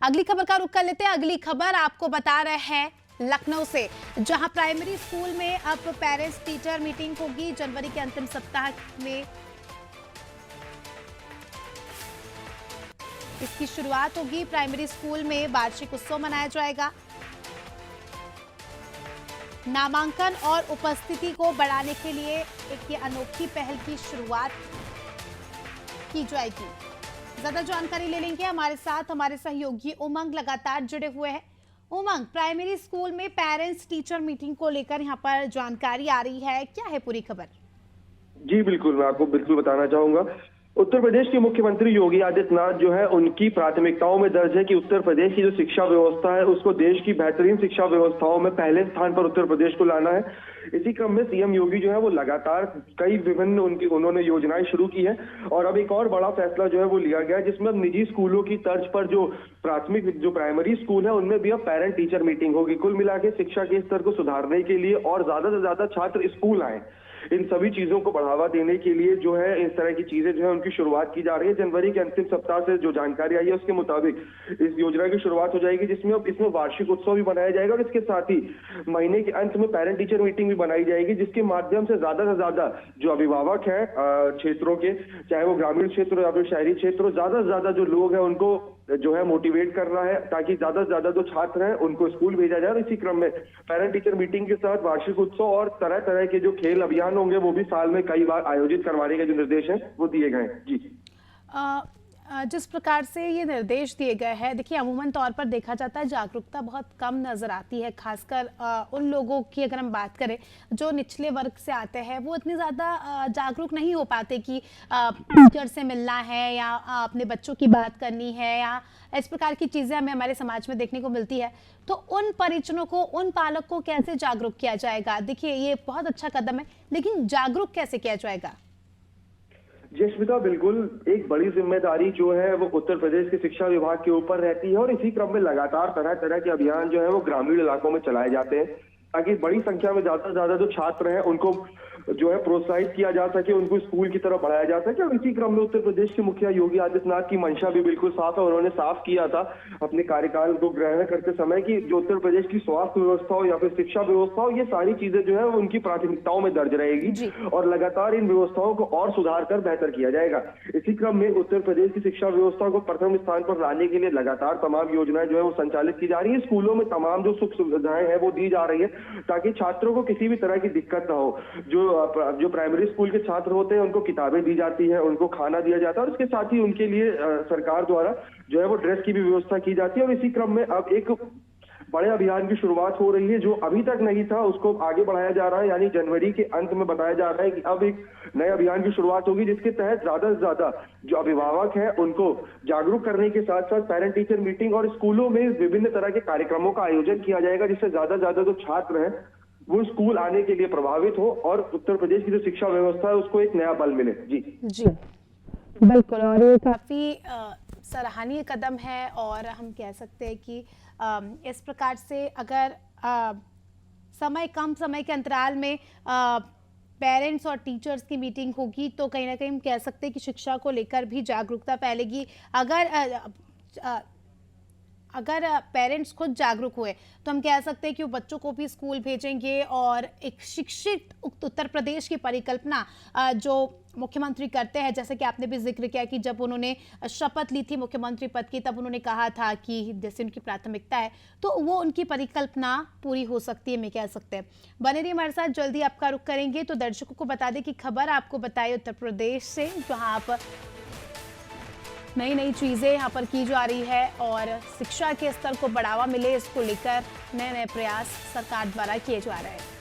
अगली खबर का रुख कर लेते हैं। अगली खबर आपको बता रहे हैं लखनऊ से, जहां प्राइमरी स्कूल में अब पेरेंट्स टीचर मीटिंग होगी। जनवरी के अंतिम सप्ताह में इसकी शुरुआत होगी। प्राइमरी स्कूल में वार्षिक उत्सव मनाया जाएगा। नामांकन और उपस्थिति को बढ़ाने के लिए एक ये अनोखी पहल की शुरुआत की जाएगी। ज्यादा जानकारी ले लेंगे हमारे साथ हमारे सहयोगी उमंग लगातार जुड़े हुए हैं। उमंग, प्राइमरी स्कूल में पेरेंट्स टीचर मीटिंग को लेकर यहाँ पर जानकारी आ रही है, क्या है पूरी खबर? जी बिल्कुल, मैं आपको बिल्कुल बताना चाहूंगा। उत्तर प्रदेश के मुख्यमंत्री योगी आदित्यनाथ जो है, उनकी प्राथमिकताओं में दर्ज है कि उत्तर प्रदेश की जो शिक्षा व्यवस्था है उसको देश की बेहतरीन शिक्षा व्यवस्थाओं में पहले स्थान पर उत्तर प्रदेश को लाना है। इसी क्रम में सीएम योगी जो है वो लगातार कई विभिन्न उन्होंने योजनाएं शुरू की है और अब एक और बड़ा फैसला जो है वो लिया गया है, जिसमें अब निजी स्कूलों की तर्ज पर जो प्राइमरी स्कूल है उनमें भी अब पेरेंट टीचर मीटिंग होगी। कुल मिला के शिक्षा के स्तर को सुधारने के लिए और ज्यादा से ज्यादा छात्र स्कूल आए, इन सभी चीजों को बढ़ावा देने के लिए जो है इस तरह की चीजें जो है उनकी शुरुआत की जा रही है। जनवरी के अंतिम सप्ताह से जो जानकारी आई है उसके मुताबिक इस योजना की शुरुआत हो जाएगी, जिसमें अब इसमें वार्षिक उत्सव भी मनाया जाएगा और इसके साथ ही महीने के अंत में पेरेंट टीचर मीटिंग भी बनाई जाएगी, जिसके माध्यम से ज्यादा जो अभिभावक हैं क्षेत्रों के, चाहे वो ग्रामीण क्षेत्र या फिर शहरी क्षेत्र, ज्यादा से ज्यादा जो लोग हैं उनको जो है मोटिवेट कर रहा है ताकि ज्यादा से ज्यादा जो छात्र हैं उनको स्कूल भेजा जाए। और इसी क्रम में पेरेंट टीचर मीटिंग के साथ वार्षिक उत्सव और तरह तरह के जो खेल अभियान होंगे वो भी साल में कई बार आयोजित करवाने के जो निर्देश हैं वो दिए गए हैं। जी, जिस प्रकार से ये निर्देश दिए गए हैं, देखिए अमूमन तौर पर देखा जाता है जागरूकता बहुत कम नजर आती है, खासकर उन लोगों की अगर हम बात करें जो निचले वर्ग से आते हैं, वो इतने ज़्यादा जागरूक नहीं हो पाते कि टीचर से मिलना है या अपने बच्चों की बात करनी है या इस प्रकार की चीज़ें हमें हमारे समाज में देखने को मिलती है। तो उन परिजनों को, उन पालक को कैसे जागरूक किया जाएगा? देखिए ये बहुत अच्छा कदम है, लेकिन जागरूक कैसे किया जाएगा? जसमिता, बिल्कुल एक बड़ी जिम्मेदारी जो है वो उत्तर प्रदेश के शिक्षा विभाग के ऊपर रहती है और इसी क्रम में लगातार तरह तरह के अभियान जो है वो ग्रामीण इलाकों में चलाए जाते हैं ताकि बड़ी संख्या में ज्यादा से ज्यादा जो छात्र हैं उनको जो है प्रोत्साहित किया जा सके, उनको स्कूल की तरफ बढ़ाया जा सके। और इसी क्रम में उत्तर प्रदेश के मुखिया योगी आदित्यनाथ की मंशा भी बिल्कुल साफ है। उन्होंने साफ किया था अपने कार्यकाल को ग्रहण करते समय कि जो उत्तर प्रदेश की स्वास्थ्य व्यवस्था हो या फिर शिक्षा व्यवस्था हो, ये सारी चीजें जो है वो उनकी प्राथमिकताओं में दर्ज रहेगी और लगातार इन व्यवस्थाओं को और सुधार कर बेहतर किया जाएगा। इसी क्रम में उत्तर प्रदेश की शिक्षा व्यवस्था को प्रथम स्थान पर लाने के लिए लगातार तमाम योजनाएं जो है वो संचालित की जा रही है। स्कूलों में तमाम जो सुख सुविधाएं हैं वो दी जा रही है ताकि छात्रों को किसी भी तरह की दिक्कत ना हो। जो प्राइमरी स्कूल के छात्र होते हैं उनको किताबें दी जाती हैं, उनको खाना दिया जाता है और इसके साथ ही उनके लिए सरकार द्वारा जो है वो ड्रेस की भी व्यवस्था की जाती है। और इसी क्रम में अब एक बड़े अभियान की शुरुआत हो रही है जो अभी तक नहीं था, उसको आगे बढ़ाया जा रहा है। यानी जनवरी के अंत में बताया जा रहा है कि अब एक नए अभियान की शुरुआत होगी जिसके तहत ज्यादा से ज्यादा जो अभिभावक हैं उनको जागरूक करने के साथ साथ पेरेंट टीचर मीटिंग और स्कूलों में विभिन्न तरह के कार्यक्रमों का आयोजन किया जाएगा, जिससे ज्यादा से ज्यादा जो छात्र हैं वो स्कूल आने के लिए प्रभावित हो और उत्तर प्रदेश की जो शिक्षा व्यवस्था है उसको एक नया बल मिले। जी बिल्कुल, और ये काफी सराहनीय कदम है और हम कह सकते हैं कि इस प्रकार से अगर कम समय के अंतराल में पेरेंट्स और टीचर्स की मीटिंग होगी तो कहीं ना कहीं हम कह सकते हैं कि शिक्षा को लेकर भी जागरूकता फैलेगी। अगर पेरेंट्स खुद जागरूक हुए तो हम कह सकते हैं कि वो बच्चों को भी स्कूल भेजेंगे और एक शिक्षित उत्तर प्रदेश की परिकल्पना जो मुख्यमंत्री करते हैं, जैसे कि आपने भी जिक्र किया कि जब उन्होंने शपथ ली थी मुख्यमंत्री पद की तब उन्होंने कहा था कि जैसे उनकी प्राथमिकता है तो वो उनकी परिकल्पना पूरी हो सकती है, मैं कह सकते हैं। बने रहिए हमारे साथ, जल्दी आपका रुख करेंगे। तो दर्शकों को बता दें कि खबर आपको बताई उत्तर प्रदेश से, जहाँ आप नई नई चीज़ें यहाँ पर की जा रही है और शिक्षा के स्तर को बढ़ावा मिले, इसको लेकर नए नए प्रयास सरकार द्वारा किए जा रहे हैं।